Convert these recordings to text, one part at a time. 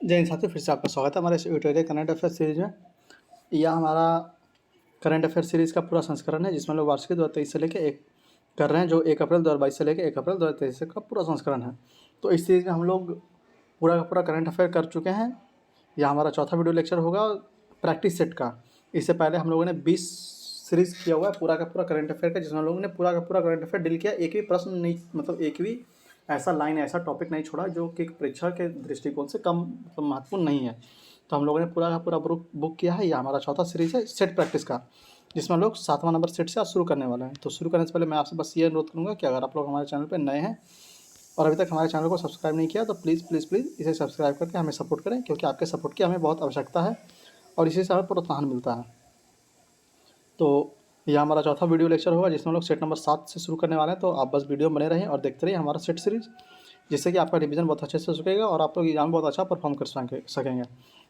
जय हिंद साथियों, फिर से आपका स्वागत है हमारे इस ट्यूटोरियल करंट अफेयर सीरीज में। यह हमारा करंट अफेयर सीरीज़ का पूरा संस्करण है, जिसमें लोग वार्षिक 2023 से लेकर एक कर रहे हैं, जो 1 अप्रैल 2022 से लेकर 1 अप्रैल 2023 का पूरा संस्करण है। तो इस सीरीज़ में हम लोग पूरा का पूरा करंट अफेयर कर चुके हैं। यह हमारा चौथा वीडियो लेक्चर होगा प्रैक्टिस सेट का। इससे पहले हम लोगों ने 20 सीरीज़ किया हुआ है पूरा का पूरा करंट अफेयर का, जिसमें हम लोगों ने पूरा का पूरा करंट अफेयर डील किया। एक भी प्रश्न नहीं, मतलब एक भी ऐसा लाइन, ऐसा टॉपिक नहीं छोड़ा जो कि परीक्षा के दृष्टिकोण से कम मतलब महत्वपूर्ण नहीं है। तो हम लोगों ने पूरा का पूरा बुक किया है। यह हमारा चौथा सीरीज़ है सेट प्रैक्टिस का, जिसमें हम लोग 7वां नंबर सेट से आज शुरू करने वाले हैं। तो शुरू करने से पहले मैं आपसे बस ये अनुरोध करूँगा कि अगर आप लोग हमारे चैनल पर नए हैं और अभी तक हमारे चैनल को सब्सक्राइब नहीं किया, तो प्लीज़ प्लीज़ प्लीज़ इसे सब्सक्राइब करके हमें सपोर्ट करें, क्योंकि आपके सपोर्ट की हमें बहुत आवश्यकता है और इसी से हमें प्रोत्साहन मिलता है। तो यह हमारा चौथा वीडियो लेक्चर होगा, जिसमें हम लोग सेट नंबर 7 से शुरू करने वाले हैं। तो आप बस वीडियो में बने रहें और देखते रहिए हमारा सेट सीरीज़, जिससे कि आपका रिवीजन बहुत अच्छे से हो सकेगा और आप लोग एग्जाम में बहुत अच्छा परफॉर्म कर सकेंगे।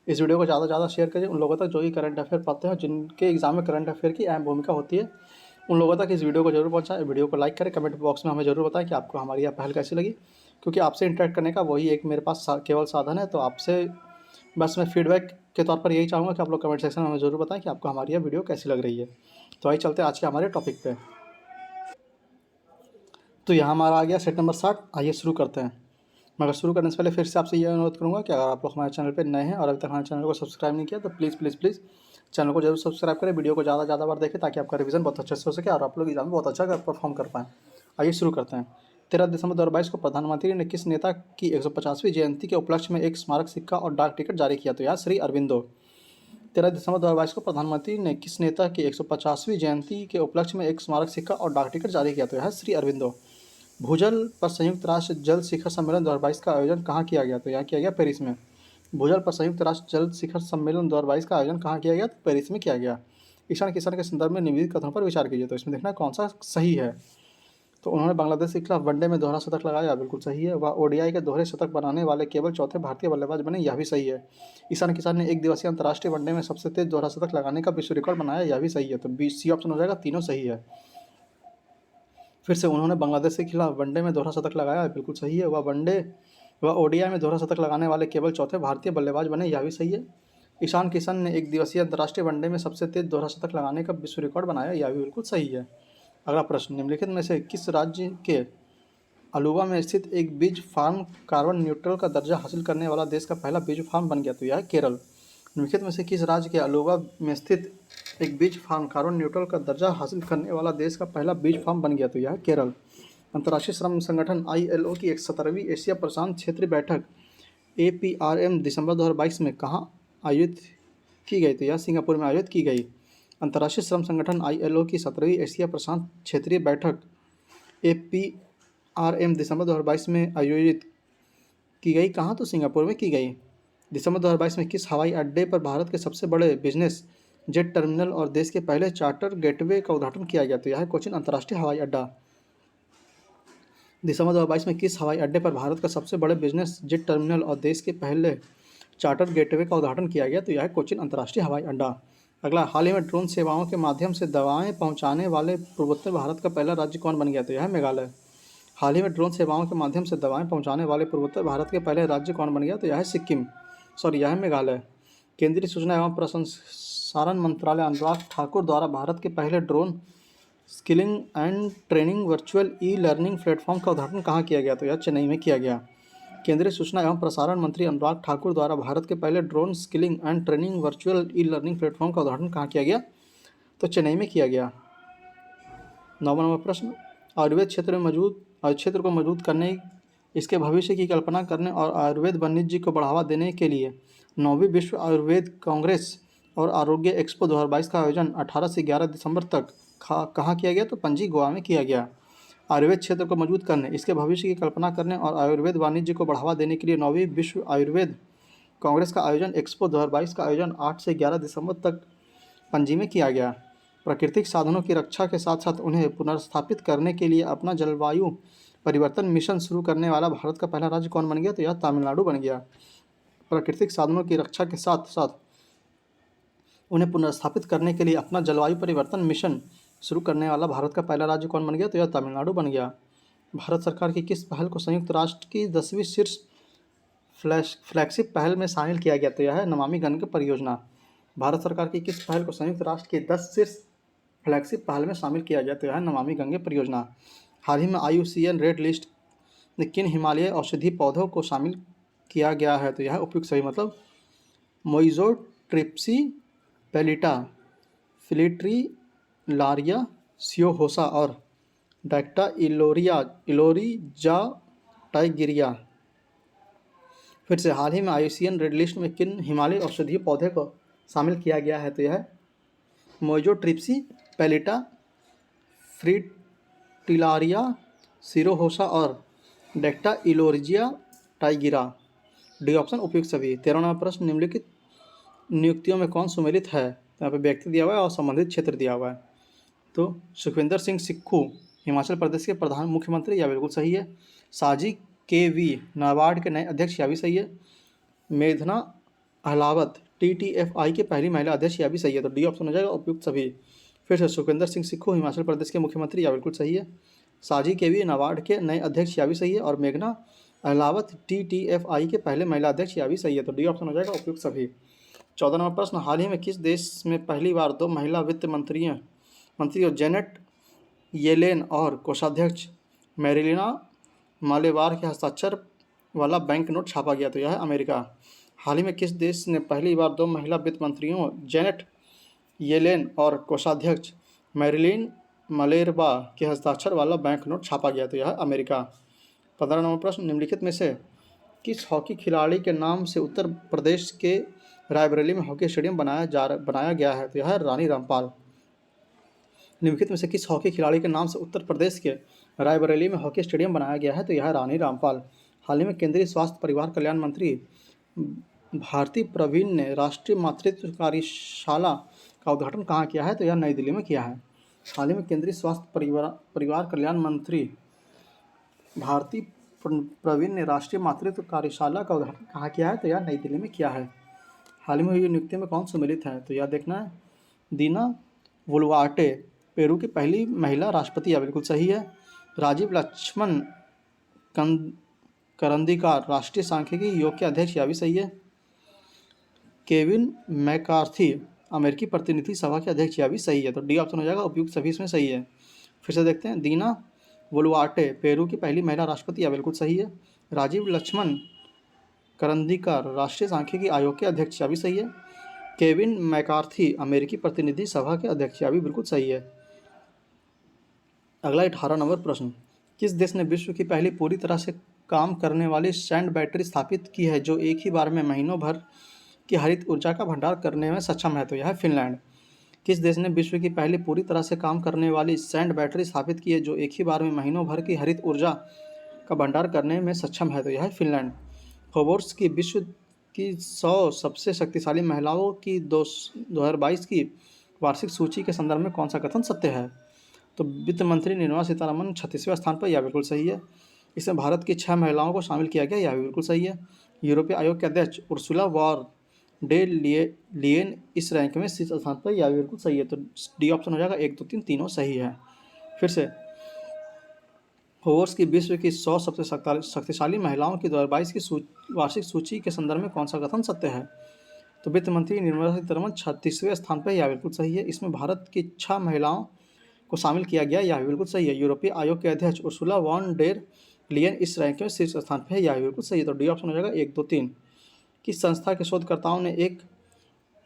इस वीडियो को ज़्यादा से ज़्यादा शेयर करिए उन लोगों तक जो कि करंट अफेयर पढ़ते हैं, जिनके एग्जाम में करंट अफेयर की अहम भूमिका होती है। उन लोगों तक इस वीडियो को जरूर पहुँचाएं। वीडियो को लाइक करें, कमेंट बॉक्स में हमें जरूर बताएं कि आपको हमारी यह पहल कैसी लगी, क्योंकि आपसे इंटरेक्ट करने का वही एक मेरे पास केवल साधन है। तो आपसे बस मैं फीडबैक के तौर पर यही चाहूँगा कि आप लोग कमेंट सेक्शन में हमें ज़रूर बताएं कि आपको हमारी यह वीडियो कैसी लग रही है। तो आइए चलते हैं आज के हमारे टॉपिक पे। तो यहाँ हमारा आ गया सेट नंबर 60। आइए शुरू करते हैं। मगर शुरू करने से पहले फिर से आपसे ये अनुरोध करूँगा कि अगर आप लोग हमारे चैनल पर नए हैं और अभी तक हमारे चैनल को सब्सक्राइब नहीं किया, तो प्लीज़ प्लीज़ प्लीज़ चैनल को जरूर सब्सक्राइब करें। वीडियो को ज़्यादा से ज़्यादा बार देखें, ताकि आपका रिवीजन बहुत अच्छे से हो सके और आप लोग एग्जाम में बहुत अच्छा परफॉर्म कर पाएँ। आइए शुरू करते हैं। 13 दिसंबर 2022 को प्रधानमंत्री ने किस नेता की 150वीं जयंती के उपलक्ष्य में एक स्मारक सिक्का और डाक टिकट जारी किया? तो यार श्री अरविंदो। 13 दिसंबर 2022 को प्रधानमंत्री ने किस नेता की 150वीं जयंती के उपलक्ष्य में एक स्मारक सिक्का और डाक टिकट जारी किया? तो यह श्री अरविंदो। भूजल पर संयुक्त राष्ट्र जल शिखर सम्मेलन 2022 का आयोजन कहाँ किया गया? तो यहाँ किया गया पेरिस में। भूजल पर संयुक्त राष्ट्र जल शिखर सम्मेलन 2022 का आयोजन कहाँ किया गया? तो पेरिस में किया गया। ईशान किसान के संदर्भ में निम्नलिखित कथनों पर विचार कीजिए। तो इसमें देखना कौन सा सही है। तो उन्होंने बांग्लादेश के खिलाफ वनडे में दोहरा शतक लगाया, बिल्कुल सही है। वह ओडीआई के दोहरे शतक बनाने वाले केवल चौथे भारतीय बल्लेबाज बने, यह भी सही है। ईशान किसान ने एक दिवसीय अंतर्राष्ट्रीय वनडे में सबसे तेज दोहरा शतक लगाने का विश्व रिकॉर्ड बनाया, यह भी सही है। तो बी सी ऑप्शन हो जाएगा, तीनों सही है। फिर से उन्होंने बांग्लादेश के खिलाफ वनडे में दोहरा शतक लगाया, बिल्कुल सही है। वह ओडीआई में दोहरा शतक लगाने वाले केवल चौथे भारतीय बल्लेबाज बने, यह भी सही है। ईशान किशन ने एक दिवसीय अंतर्राष्ट्रीय वनडे में सबसे तेज दोहरा शतक लगाने का विश्व रिकॉर्ड बनाया, यह भी बिल्कुल सही है। अगला प्रश्न, निम्नलिखित में से किस राज्य के अलुवा में स्थित एक बीज फार्म कार्बन न्यूट्रल का दर्जा हासिल करने वाला देश का पहला बीज फार्म बन गया? तो यह है केरल। निम्नलिखित में से किस राज्य के अलुवा में स्थित एक बीज फार्म कार्बन न्यूट्रल का दर्जा हासिल करने वाला देश का पहला बीज फार्म बन गया? तो यह है केरल। अंतर्राष्ट्रीय श्रम संगठन ILO की 17वीं एशिया प्रशांत क्षेत्रीय बैठक APRM दिसंबर 2022 में कहाँ आयोजित की गई? तो यह सिंगापुर में आयोजित की गई। अंतर्राष्ट्रीय श्रम संगठन ILO की 17वीं एशिया प्रशांत क्षेत्रीय बैठक APRM दिसंबर 2022 में आयोजित की गई कहाँ? तो सिंगापुर में की गई। दिसंबर 2022 में किस हवाई अड्डे पर भारत के सबसे बड़े बिजनेस जेट टर्मिनल और देश के पहले चार्टर गेटवे का उद्घाटन किया गया? तो यह है कोचिन अंतर्राष्ट्रीय हवाई अड्डा। दिसंबर 2022 में किस हवाई अड्डे पर भारत का सबसे बड़े बिजनेस जेट टर्मिनल और देश के पहले चार्टर गेटवे का उद्घाटन किया गया? तो यह है कोचिन अंतर्राष्ट्रीय हवाई अड्डा। अगला, हाल ही में ड्रोन सेवाओं के माध्यम से दवाएं पहुंचाने वाले पूर्वोत्तर भारत का पहला राज्य कौन बन गया? तो यह है मेघालय। हाल ही में ड्रोन सेवाओं के माध्यम से दवाएं पहुंचाने वाले पूर्वोत्तर भारत के पहले राज्य कौन बन गया? तो यह है सिक्किम, यह है मेघालय। केंद्रीय सूचना एवं प्रसारण मंत्रालय अनुराग ठाकुर द्वारा भारत के पहले drone skilling and training virtual e learning platform का उद्घाटन कहाँ किया गया? तो यह चेन्नई में किया गया। केंद्रीय सूचना एवं प्रसारण मंत्री अनुराग ठाकुर द्वारा भारत के पहले drone skilling and training virtual e learning platform का उद्घाटन कहाँ किया गया? तो चेन्नई में किया गया। 9वां नंबर प्रश्न, आयुर्वेद क्षेत्र को मजबूत करने, इसके भविष्य की कल्पना करने और आयुर्वेद वाणिज्य को बढ़ावा देने के लिए 9वीं विश्व आयुर्वेद कांग्रेस और आरोग्य एक्सपो 2022 का आयोजन 18 से 11 दिसंबर तक कहाँ किया गया? तो पणजी, गोवा में किया गया। आयुर्वेद क्षेत्र को मजबूत करने, इसके भविष्य की कल्पना करने और आयुर्वेद वाणिज्य को बढ़ावा देने के लिए 9वीं विश्व आयुर्वेद कांग्रेस का आयोजन एक्सपो 2022 का आयोजन 8 से 11 दिसंबर तक पणजी में किया गया। प्राकृतिक साधनों की रक्षा के साथ साथ उन्हें पुनर्स्थापित करने के लिए अपना जलवायु परिवर्तन मिशन शुरू करने वाला भारत का पहला राज्य कौन बन गया? तो यह तमिलनाडु बन गया। प्राकृतिक साधनों की रक्षा के साथ साथ उन्हें पुनर्स्थापित करने के लिए अपना जलवायु परिवर्तन मिशन शुरू करने वाला भारत का पहला राज्य कौन बन गया? तो यह तमिलनाडु बन गया। भारत सरकार की किस पहल को संयुक्त राष्ट्र की 10वीं शीर्ष फ्लैगशिप पहल में शामिल किया गया? तो यह है नमामि गंगे परियोजना। भारत सरकार की किस पहल को संयुक्त राष्ट्र की 10 शीर्ष फ्लैगशिप पहल में शामिल किया गया? तो यह है नमामि गंगे परियोजना। हाल ही में IUCN रेड लिस्ट में किन हिमालयी औषधीय पौधों को शामिल किया गया है? तो यह उपयुक्त सही मतलब मोइजोट्रिप्सी पेलिटा, फिलिट्रिलारिया सियोहोसा और डाक्टा इलोरिजा टाइगिरिया। फिर से, हाल ही में IUCN रेड लिस्ट में किन हिमालयी औषधीय पौधे को शामिल किया गया है? तो यह है मोइजोट्रिप्सी पेलिटा, फ्रिटिलारिया सिरोहोसा और डेक्टा इलोरिजिया टाइगिरा। डी ऑप्शन उपयुक्त सभी। 13वां प्रश्न, निम्नलिखित नियुक्तियों में कौन सुमेलित है? तो यहाँ पे व्यक्ति दिया हुआ है और संबंधित क्षेत्र दिया हुआ है। तो सुखविंदर सिंह सुक्खू हिमाचल प्रदेश के प्रधान मुख्यमंत्री, यह बिल्कुल सही है। साजी KV नाबार्ड के नए अध्यक्ष, यह भी सही है। मेघना अहलावत TTFI की पहली महिला अध्यक्ष, यह भी सही है। तो डी ऑप्शन हो जाएगा उपयुक्त सभी। फिर से, सुखविंदर सिंह सुक्खू हिमाचल प्रदेश के मुख्यमंत्री, यह बिल्कुल सही है। साजी KV नाबार्ड के नए अध्यक्ष, यह भी सही है। और मेघना अहलावत TTFI के पहले महिला अध्यक्ष, यह भी सही है। तो डी ऑप्शन हो जाएगा उपयुक्त सभी। 14वां प्रश्न, हाल ही में किस देश में पहली बार 2 महिला वित्त मंत्रियों जेनेट येलेन और कोषाध्यक्ष मैरिलिना मालेवार के हस्ताक्षर वाला बैंक नोट छापा गया? तो यह है अमेरिका। हाल ही में किस देश ने पहली बार 2 महिला वित्त मंत्रियों जेनेट येलेन और कोषाध्यक्ष मैरिलिन मालेरबा के हस्ताक्षर वाला बैंक नोट छापा गया? तो यह है अमेरिका। 15वां प्रश्न, निम्नलिखित में से किस हॉकी खिलाड़ी के नाम से उत्तर प्रदेश के रायबरेली में हॉकी स्टेडियम बनाया गया है? तो यह है रानी रामपाल। निम्नलिखित में से किस हॉकी खिलाड़ी के नाम से उत्तर प्रदेश के रायबरेली में हॉकी स्टेडियम बनाया गया है? तो यह है रानी रामपाल। हाल ही में केंद्रीय स्वास्थ्य परिवार कल्याण मंत्री भारती प्रवीण ने राष्ट्रीय मातृत्व कार्यशाला का उद्घाटन कहाँ किया है? तो यह नई दिल्ली में किया है। हाल ही में केंद्रीय स्वास्थ्य परिवार कल्याण मंत्री भारती प्रवीण ने राष्ट्रीय मातृत्व कार्यशाला का उद्घाटन कहाँ किया है? तो यह नई दिल्ली में किया है। हाल ही में हुई नियुक्ति में कौन सुमेलित है? तो यह देखना है दीना वोल्वाटे पेरू की पहली महिला राष्ट्रपति, यह बिल्कुल सही है। राजीव लक्ष्मण करंदीकार राष्ट्रीय सांख्यिकी योग के अध्यक्ष, यह भी सही है। केविन मैकार्थी अमेरिकी प्रतिनिधि सभा के अध्यक्ष, यह भी सही है। तो डी ऑप्शन हो जाएगा उपयुक्त सभी इसमें सही है। फिर से देखते हैं, दीना वोल्वाटे पेरू की पहली महिला राष्ट्रपति, यह बिल्कुल सही है। राजीव लक्ष्मण करंदीकार राष्ट्रीय सांख्यिकी आयोग के अध्यक्ष, यह भी सही है। केविन मैकार्थी अमेरिकी प्रतिनिधि सभा के अध्यक्ष, यह भी बिल्कुल सही है। अगला 18 नंबर प्रश्न, किस देश ने विश्व की पहली पूरी तरह से काम करने वाली सैंड बैटरी स्थापित की है जो एक ही बार में महीनों भर की हरित ऊर्जा का भंडार करने में सक्षम है? तो यह है फिनलैंड। किस देश ने विश्व की पहली पूरी तरह से काम करने वाली सैंड बैटरी स्थापित की है जो एक ही बार में महीनों भर की हरित ऊर्जा का भंडार करने में सक्षम है? तो यह है फिनलैंड। फोर्ब्स की विश्व की 100 सबसे शक्तिशाली महिलाओं की 2022 की वार्षिक सूची के संदर्भ में कौन सा कथन सत्य है? तो वित्त मंत्री निर्मला सीतारमण 36वें स्थान पर, यह बिल्कुल सही है। इसमें भारत की 6 महिलाओं को शामिल किया गया, यह भी बिल्कुल सही है। यूरोपीय आयोग के अध्यक्ष उर्सुला वॉन डे लियन इस रैंक में 6 स्थान पर, यह भी बिल्कुल सही है। तो डी ऑप्शन हो जाएगा 1, 2, 3 तीनों सही है। फिर से, फोर्ब्स की विश्व की 100 सबसे शक्तिशाली महिलाओं की 2022 की वार्षिक सूची के संदर्भ में कौन सा कथन सत्य है? तो वित्त मंत्री निर्मला सीतारमण 36वें स्थान पर, यह बिल्कुल सही है। इसमें भारत की 6 महिलाओं को शामिल किया गया, यह भी बिल्कुल सही है। यूरोपीय आयोग के अध्यक्ष उर्सुला वॉन डेर लियन इस रैंक में शीर्ष स्थान पर है, यह भी बिल्कुल सही है। तो डी ऑप्शन हो जाएगा 1, 2, 3। किस संस्था के शोधकर्ताओं ने एक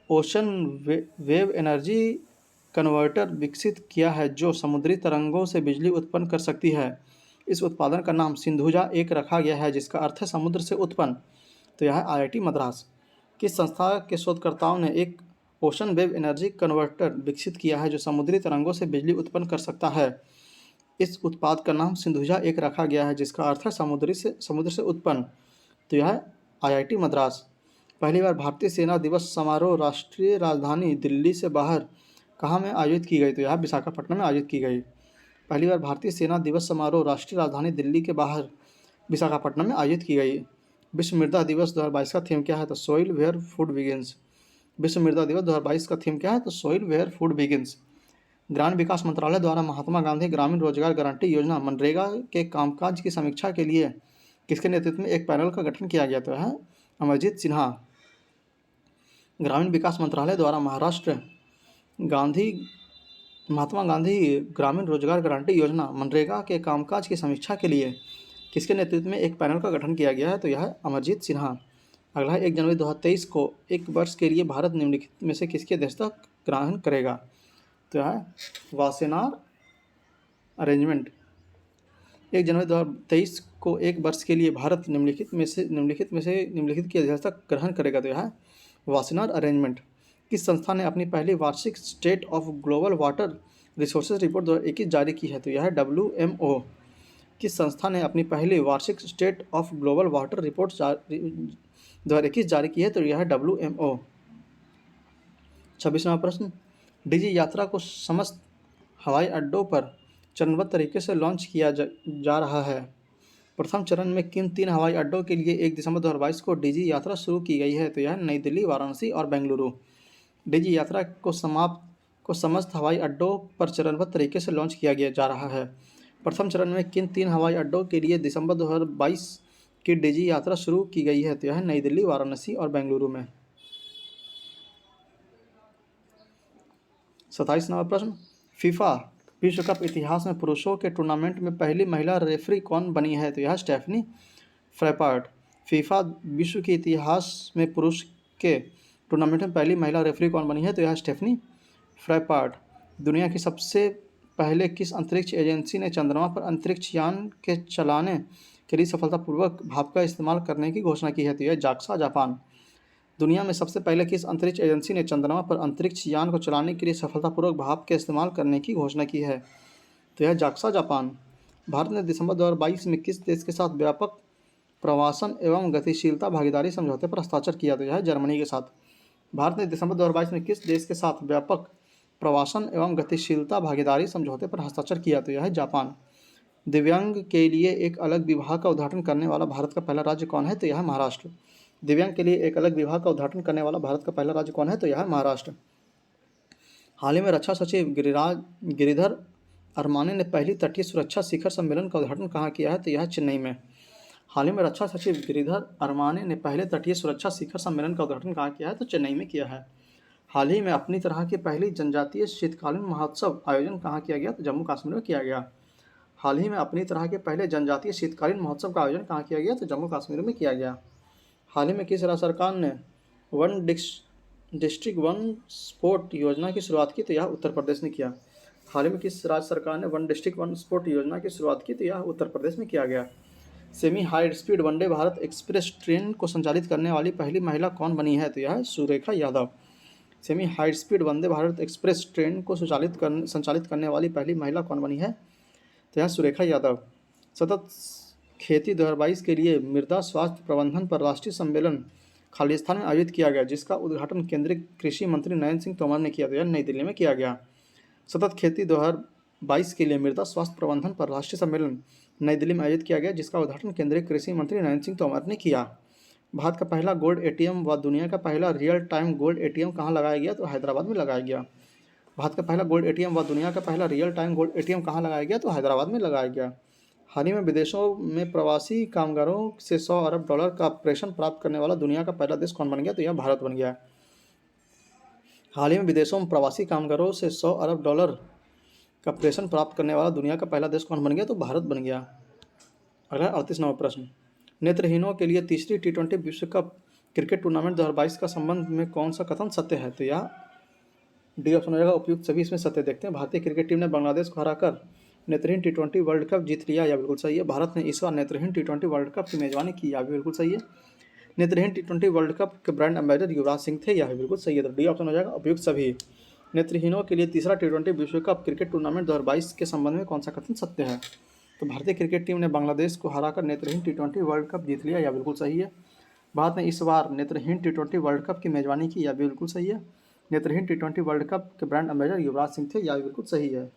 ओशन वेव एनर्जी कन्वर्टर विकसित किया है जो समुद्री तरंगों से बिजली उत्पन्न कर सकती है? इस उत्पादन का नाम सिंधुजा 1 रखा गया है जिसका अर्थ है समुद्र से उत्पन्न। तो यह है IIT मद्रास। किस संस्था के शोधकर्ताओं ने एक ओशन वेव एनर्जी कन्वर्टर विकसित किया है जो समुद्री तरंगों से बिजली उत्पन्न कर सकता है? इस उत्पाद का नाम सिंधुजा 1 रखा गया है जिसका अर्थ है समुद्र से उत्पन्न। तो यह है IIT मद्रास। पहली बार भारतीय सेना दिवस समारोह राष्ट्रीय राजधानी दिल्ली से बाहर कहाँ में आयोजित की गई? तो यह विशाखापट्टनम में आयोजित की गई। पहली बार भारतीय सेना दिवस समारोह राष्ट्रीय राजधानी दिल्ली के बाहर विशाखापट्टनम में आयोजित की गई। विश्व मृदा दिवस 2022 का थीम क्या है? तो सोइल वेयर फूड बिगिंस। विश्व मृदा दिवस 2022 का थीम क्या है? तो सोइल वेयर फूड बिगिंस। ग्रामीण विकास मंत्रालय द्वारा महात्मा गांधी ग्रामीण रोजगार गारंटी योजना मनरेगा के कामकाज की समीक्षा के लिए किसके नेतृत्व में एक पैनल का गठन किया गया? तो है अमरजीत सिन्हा। ग्रामीण विकास मंत्रालय द्वारा गांधी महात्मा गांधी ग्रामीण रोजगार गारंटी योजना मनरेगा के कामकाज की समीक्षा के लिए किसके नेतृत्व में एक पैनल का गठन किया गया है? तो यह है अमरजीत सिन्हा। अगला है 1 जनवरी 2023 को एक वर्ष के लिए भारत निम्नलिखित में से किसकी अध्यक्षता ग्रहण करेगा? तो यह है वासेनार अरेंजमेंट। 1 जनवरी 2023 को एक वर्ष के लिए भारत निम्नलिखित की अध्यक्षता ग्रहण करेगा? तो यह है वासेनार अरेंजमेंट। किस संस्था ने अपनी पहली वार्षिक state of global water resources report 2021 जारी की है? तो यह है WMO। किस संस्था ने अपनी पहली वार्षिक state of global water report 2021 जारी की है? तो यह है WMO। 26वां प्रश्न, डिजी यात्रा को समस्त हवाई अड्डों पर चरणबद्ध तरीके से लॉन्च किया जा रहा है। प्रथम चरण में किन 3 हवाई अड्डों के लिए 1 दिसंबर 2022 को डिजी यात्रा शुरू की गई है? तो यह नई दिल्ली, वाराणसी और बेंगलुरु। डिजी यात्रा को समस्त हवाई अड्डों पर चरणबद्ध तरीके से लॉन्च किया जा रहा है। प्रथम चरण में किन 3 हवाई अड्डों के लिए दिसंबर 2022 की डिजी यात्रा शुरू की गई है? तो यह नई दिल्ली, वाराणसी और बेंगलुरु में। 27 नंबर प्रश्न, फीफा विश्व कप इतिहास में पुरुषों के टूर्नामेंट में पहली महिला रेफरी कौन बनी है? तो यह स्टेफनी फ्रैपार्ट। फीफा विश्व के इतिहास में पुरुष के टूर्नामेंट में पहली महिला रेफरी कौन बनी है? तो यह स्टेफनी फ्रैपार्ट। दुनिया की सबसे पहले किस अंतरिक्ष एजेंसी ने चंद्रमा पर अंतरिक्ष यान के चलाने के लिए सफलतापूर्वक भाप का इस्तेमाल करने की घोषणा की है? तो यह जाक्सा, जापान। दुनिया में सबसे पहले किस अंतरिक्ष एजेंसी ने चंद्रमा पर अंतरिक्ष यान को चलाने के लिए सफलतापूर्वक भाप के इस्तेमाल करने की घोषणा की है? तो यह जाक्सा, जापान। भारत ने दिसंबर 2022 में किस देश के साथ व्यापक प्रवासन एवं गतिशीलता भागीदारी समझौते पर हस्ताक्षर किया? तो यह जर्मनी के साथ। भारत ने दिसंबर 2022 में किस देश के साथ व्यापक प्रवासन एवं गतिशीलता भागीदारी समझौते पर हस्ताक्षर किया? तो यह है जापान। दिव्यांग के लिए एक अलग विभाग का उद्घाटन करने वाला भारत का पहला राज्य कौन है? तो यह है महाराष्ट्र। दिव्यांग के लिए एक अलग विभाग का उद्घाटन करने वाला भारत का पहला राज्य कौन है? तो यह है महाराष्ट्र। हाल ही में रक्षा सचिव गिरिधर अरमाने ने पहली तटीय सुरक्षा शिखर सम्मेलन का उद्घाटन कहाँ किया है? तो यह है चेन्नई में। हाल ही में रक्षा सचिव गिरिधर अरमाने ने पहले तटीय सुरक्षा शिखर सम्मेलन का उद्घाटन कहाँ किया है? तो चेन्नई में किया है। हाल ही में अपनी तरह की पहली जनजातीय शीतकालीन महोत्सव आयोजन कहाँ किया गया? तो जम्मू कश्मीर में किया गया। हाल ही में अपनी तरह के पहले जनजातीय शीतकालीन महोत्सव का आयोजन कहाँ किया गया? तो जम्मू कश्मीर में किया गया। हाल ही में किस राज्य सरकार ने वन डिस्ट्रिक्ट वन स्पोर्ट योजना की शुरुआत की? तो यह उत्तर प्रदेश ने किया। हाल ही में किस राज्य सरकार ने वन डिस्ट्रिक्ट वन स्पोर्ट योजना की शुरुआत की? तो यह उत्तर प्रदेश में किया गया। Semi high speed one day Bharat express train को संचालित करने वाली पहली महिला कौन बनी है? तो यह है Surekha Yadav. Semi high speed Vande Bharat express train को संचालित करने वाली पहली महिला कौन बनी है? तो यह सुरेखा यादव। सतत खेती 2022 के लिए मृदा स्वास्थ्य प्रबंधन पर राष्ट्रीय सम्मेलन खालिस्तान में आयोजित किया गया, जिसका उद्घाटन केंद्रीय कृषि मंत्री नरेंद्र सिंह तोमर ने किया। तो यह नई दिल्ली में किया गया। सतत खेती 2022 के लिए मृदा स्वास्थ्य प्रबंधन पर राष्ट्रीय सम्मेलन नई दिल्ली में आयोजित किया गया, जिसका उद्घाटन केंद्रीय कृषि मंत्री नरेंद्र सिंह तोमर ने किया। भारत का पहला गोल्ड एटीएम व दुनिया का पहला रियल टाइम गोल्ड एटीएम कहाँ लगाया गया? तो हैदराबाद में लगाया गया। भारत का पहला गोल्ड एटीएम व दुनिया का पहला रियल टाइम गोल्ड एटीएम कहाँ लगाया गया? तो हैदराबाद में लगाया गया। हाल ही में विदेशों में प्रवासी कामगारों से $100 अरब का पेंशन प्राप्त करने वाला दुनिया का पहला देश कौन बन गया? तो यह भारत बन गया। हाल ही में विदेशों में प्रवासी कामगारों से $100 अरब का पेंशन प्राप्त करने वाला दुनिया का पहला देश कौन बन गया? तो भारत बन गया। अगला 38 नंबर प्रश्न, नेत्रहीनों के लिए तीसरी T20 विश्व कप क्रिकेट टूर्नामेंट 2022 का संबंध में कौन सा कथन सत्य है? तो यह डी ऑप्शन हो जाएगा उपयुक्त सभी। इसमें सत्य देखते हैं। भारतीय क्रिकेट टीम ने बांग्लादेश को हराकर नेत्रहीन T20 वर्ल्ड कप जीत लिया, यह बिल्कुल सही है। भारत ने इस बार नेत्रहीन T20 वर्ल्ड कप की मेजबानी की, यह भी बिल्कुल सही है। नेत्रहीन T20 वर्ल्ड कप के ब्रांड एम्बेसडर युवराज सिंह थे, यह भी बिल्कुल सही है। तो डी ऑप्शन हो जाएगा उपयुक्त सभी। नेत्रहीनों के लिए तीसरा T20 विश्व कप क्रिकेट टूर्नामेंट 2022 के संबंध में कौन सा कथन सत्य है? तो भारतीय क्रिकेट टीम ने बांग्लादेश को हराकर नेत्रहीन T20 वर्ल्ड कप जीत लिया, यह बिल्कुल सही है। भारत ने इस बार नेत्रहीन T20 वर्ल्ड कप की मेजबानी की, यह भी बिल्कुल सही है। नेत्रहीन T20 वर्ल्ड कप के ब्रांड एम्बेसडर युवराज सिंह थे, यह भी बिल्कुल सही है।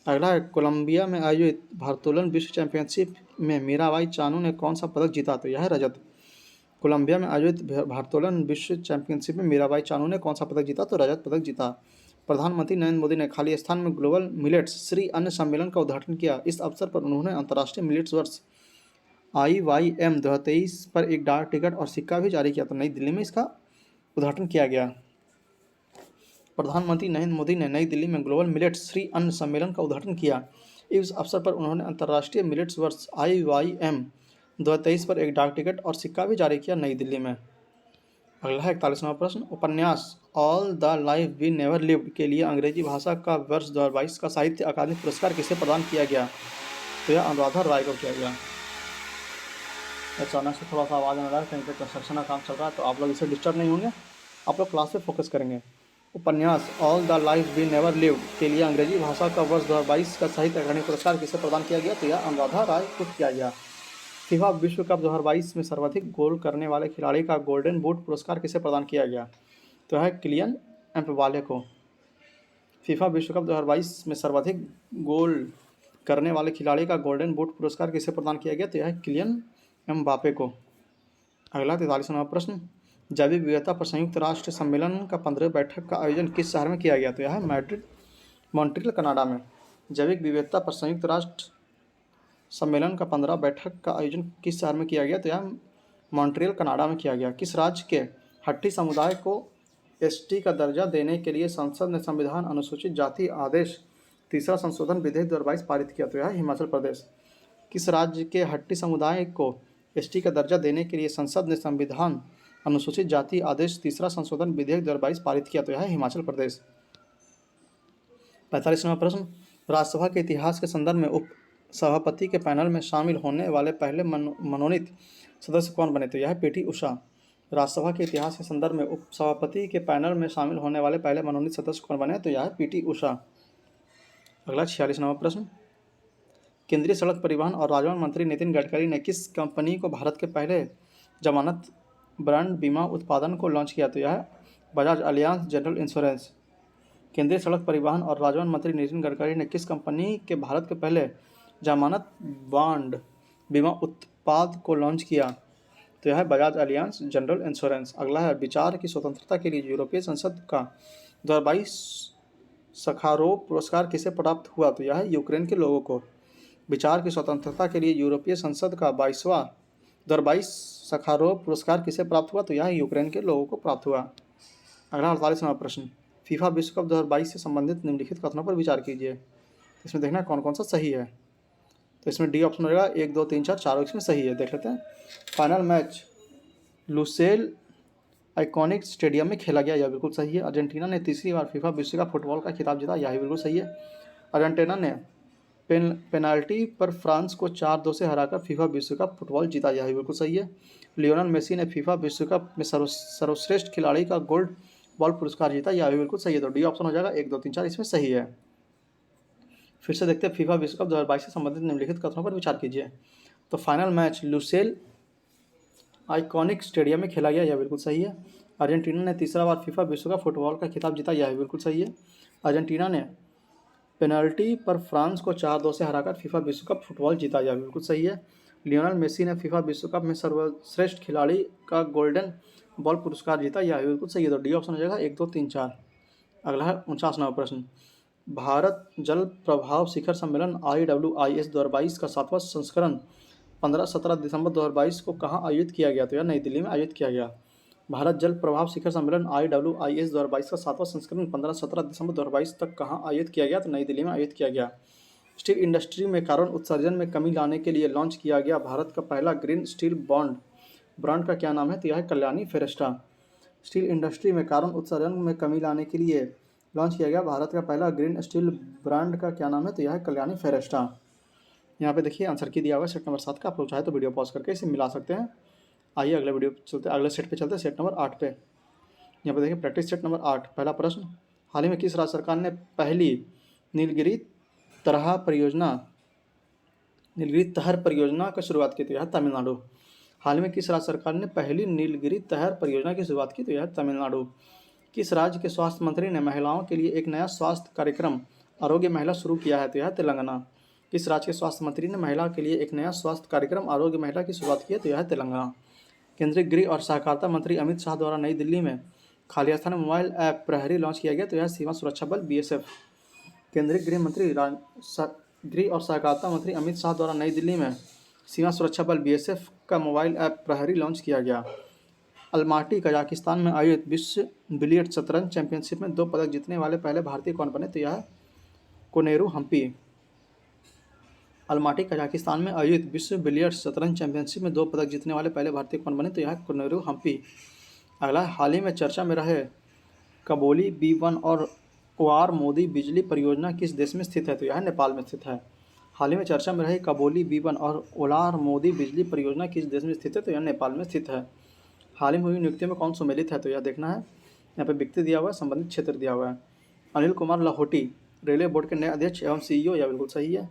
अगला है, कोलंबिया में आयोजित भारोत्तोलन विश्व चैंपियनशिप में मीराबाई चानू ने कौन सा पदक जीता? तो यह है रजत। कोलंबिया में आयोजित भारोत्तोलन विश्व चैंपियनशिप में मीराबाई चानू ने कौन सा पदक जीता? तो रजत पदक जीता। प्रधानमंत्री नरेंद्र मोदी ने खालिस्तान में ग्लोबल मिलेट्स श्री अन्न सम्मेलन का उद्घाटन किया। इस अवसर पर उन्होंने अंतर्राष्ट्रीय मिलेट्स वर्ष IYM 2023 पर एक डाक टिकट और सिक्का भी जारी किया। तो नई दिल्ली में इसका उद्घाटन किया गया। प्रधानमंत्री नरेंद्र मोदी ने नई दिल्ली में ग्लोबल मिलेट्स श्री अन्न सम्मेलन का उद्घाटन किया। इस अवसर पर उन्होंने अंतर्राष्ट्रीय मिलेट्स वर्ष IYM 2023 पर एक डाक टिकट और सिक्का भी जारी किया नई दिल्ली में। अगला है 41वां प्रश्न। उपन्यास all the life we never lived के लिए अंग्रेजी भाषा का वर्ष 2022 का साहित्य अकादमी पुरस्कार किसे प्रदान किया गया? तो यह अनुराधा राय को किया गया। अचानक से थोड़ा सा आवाज़ आ रहा है, कहीं पर कंस्ट्रक्शन का काम चल रहा है, तो आप लोग इससे डिस्टर्ब नहीं होंगे, आप लोग क्लास पे फोकस करेंगे। उपन्यास all the life we never lived के लिए अंग्रेजी भाषा का वर्ष 2022 का साहित्य अकादमी पुरस्कार किसे प्रदान किया गया? तो यह अनुराधा राय को किया गया। फीफा विश्व कप 2022 में सर्वाधिक गोल करने वाले खिलाड़ी का गोल्डन बूट पुरस्कार किसे प्रदान किया गया? तो है किलियन एम्बापे को। फीफा विश्व कप 2022 में सर्वाधिक गोल करने वाले खिलाड़ी का गोल्डन बूट पुरस्कार किसे प्रदान किया गया? तो यह किलियन एम्बापे को। अगला 43वां प्रश्न। जैविक विविधता पर संयुक्त राष्ट्र सम्मेलन का 15वीं बैठक का आयोजन किस शहर में किया गया? तो यह है मॉन्ट्रियल कनाडा में। जैविक विविधता पर संयुक्त राष्ट्र सम्मेलन का 15 बैठक का आयोजन किस शहर में किया गया? तो यह मॉन्ट्रियल कनाडा में किया गया। किस राज्य के हट्टी समुदाय को ST का दर्जा देने के लिए संसद ने संविधान अनुसूचित जाति आदेश तीसरा संशोधन विधेयक 2022 पारित किया? तो यह हिमाचल प्रदेश। किस राज्य के हट्टी समुदाय को ST का दर्जा देने के लिए संसद ने संविधान अनुसूचित जाति आदेश तीसरा संशोधन विधेयक 2022 पारित किया? तो यह हिमाचल प्रदेश। 45वां प्रश्न। राज्यसभा के इतिहास के संदर्भ में उप सभापति के पैनल में शामिल होने वाले पहले मनोनीत सदस्य कौन बने? तो यह है PT उषा। राज्यसभा के इतिहास के संदर्भ में उप सभापति के पैनल में शामिल होने वाले पहले मनोनीत सदस्य कौन बने? तो यह है PT उषा। अगला 46वां प्रश्न। केंद्रीय सड़क परिवहन और राजमार्ग मंत्री नितिन गडकरी ने किस कंपनी को भारत के पहले जमानत ब्रांड बीमा उत्पादन को लॉन्च किया? तो यह है बजाज अलियांज जनरल इंश्योरेंस। केंद्रीय सड़क परिवहन और राजमार्ग मंत्री नितिन गडकरी ने किस कंपनी के भारत के पहले जमानत बॉन्ड बीमा उत्पाद को लॉन्च किया? तो यह है बजाज अलियांज जनरल इंश्योरेंस। अगला है विचार की स्वतंत्रता के लिए यूरोपीय संसद का 2022 सखारोव पुरस्कार किसे प्राप्त हुआ? तो यह है यूक्रेन के लोगों को। विचार की स्वतंत्रता के लिए यूरोपीय संसद का 2022 सखारोव पुरस्कार किसे प्राप्त हुआ? तो यह यूक्रेन के लोगों को प्राप्त हुआ। अगला 48वां प्रश्न। फीफा विश्व कप 2022 से संबंधित निम्नलिखित कथनों पर विचार कीजिए। इसमें देखना कौन कौन सा सही है। तो इसमें डी ऑप्शन रहेगा 1 2 3 4 चारों इसमें सही है। देख लेते हैं। Final match Lucille iconic stadium में खेला गया, यह बिल्कुल सही है। अर्जेंटीना ने तीसरी बार फीफा विश्व कप फुटबॉल का खिताब जीता, यह बिल्कुल सही है। अर्जेंटीना ने पेनाल्टी पर फ्रांस को 4-2 से हराकर फीफा विश्व कप फुटबॉल जीता, यह बिल्कुल सही है। लियोनेल मेसी ने फीफा विश्व कप में सर्वश्रेष्ठ खिलाड़ी का गोल्ड बॉल पुरस्कार जीता, यह भी बिल्कुल सही है। तो डी ऑप्शन हो जाएगा 1 2 3 4 इसमें सही है। फिर से देखते हैं फीफा विश्व कप 2022 से संबंधित निम्नलिखित कथनों पर विचार कीजिए। तो final match Lucille iconic stadium में खेला गया, यह बिल्कुल सही है। अर्जेंटीना ने तीसरा बार फीफा विश्व कप फुटबॉल का खिताब जीता, यह बिल्कुल सही है। अर्जेंटीना ने पेनल्टी पर फ्रांस को 4-2 से हराकर फीफा विश्व कप फुटबॉल जीता, यह बिल्कुल सही है। लियोनेल मेसी ने फीफा विश्व कप में सर्वश्रेष्ठ खिलाड़ी का गोल्डन बॉल पुरस्कार जीता, यह बिल्कुल सही है। तो डी ऑप्शन हो जाएगा 1 2 3 4। अगला है 49वां प्रश्न। भारत जल प्रभाव शिखर सम्मेलन IWIS 2022 का 7वां संस्करण 15-17 दिसंबर 2022 को कहाँ आयोजित किया गया? तो यह नई दिल्ली में आयोजित किया गया। भारत जल प्रभाव शिखर सम्मेलन IWIS 2022 का 7वां संस्करण 15-17 दिसंबर 2022 तक कहाँ आयोजित किया गया? तो नई दिल्ली में आयोजित किया गया। स्टील इंडस्ट्री में कार्बन उत्सर्जन में कमी लाने के लिए लॉन्च किया गया भारत का पहला ग्रीन स्टील ब्रांड का क्या नाम है? तो यह है कल्याणी फेरेस्टा। स्टील इंडस्ट्री में कार्बन उत्सर्जन में कमी लाने के लिए लॉन्च किया गया भारत का पहला ग्रीन स्टील ब्रांड का क्या नाम है? तो यह है कल्याणी फेरेस्टा। यहाँ पे देखिए आंसर की दिया हुआ सेट नंबर 7 का। आप लोग चाहे तो वीडियो पॉज करके इसे मिला सकते हैं। आइए अगले वीडियो चलते, अगले सेट पे चलते हैं, सेट नंबर 8 पे। यहाँ पे देखिए प्रैक्टिस सेट नंबर 8। पहला प्रश्न। हाल ही में किस राज्य सरकार ने पहली नीलगिरी तहर परियोजना की शुरुआत की? तो यह तमिलनाडु। हाल में किस राज्य सरकार ने पहली नीलगिरी तहर परियोजना की शुरुआत की? तो यह तमिलनाडु। किस राज्य के स्वास्थ्य मंत्री ने महिलाओं के लिए एक नया स्वास्थ्य कार्यक्रम आरोग्य महिला शुरू किया है? तो यह तेलंगाना। किस राज्य के स्वास्थ्य मंत्री ने महिला के लिए एक नया स्वास्थ्य कार्यक्रम आरोग्य महिला की शुरुआत की है? तो यह तेलंगाना। केंद्रीय गृह और सहकारिता मंत्री अमित शाह द्वारा नई दिल्ली में खालिस्तान मोबाइल ऐप प्रहरी लॉन्च किया गया, तो यह सीमा सुरक्षा बल BSF। केंद्रीय गृह और सहकारिता मंत्री अमित शाह द्वारा नई दिल्ली में सीमा सुरक्षा बल बीएसएफ का मोबाइल ऐप प्रहरी लॉन्च किया गया। अलमाटी कजाकिस्तान में आयोजित विश्व बिलियर्ड शतरंज चैंपियनशिप में 2 पदक जीतने वाले पहले भारतीय कौन बने? तो यह है कोनेरू हम्पी। अलमाटी कजाकिस्तान में आयोजित विश्व बिलियर्ड शतरंज चैंपियनशिप में 2 पदक जीतने वाले पहले भारतीय कौन बने? तो यह है कोनेरू हम्पी। अगला, हाल ही में चर्चा में रहे कबोली B1 और ओआर मोदी बिजली परियोजना किस देश में स्थित है? तो यह नेपाल में स्थित है। हाल ही में चर्चा में रही कबोली B1 और ओलार मोदी बिजली परियोजना किस देश में स्थित है? तो यह नेपाल में स्थित है। हाल ही में हुई नियुक्तियों में कौन सम्मिलित है? तो यह देखना है। यहाँ पे व्यक्ति दिया हुआ है, संबंधित क्षेत्र दिया हुआ है। अनिल कुमार लाहौटी रेलवे बोर्ड के नए अध्यक्ष एवं CEO, यह बिल्कुल सही है।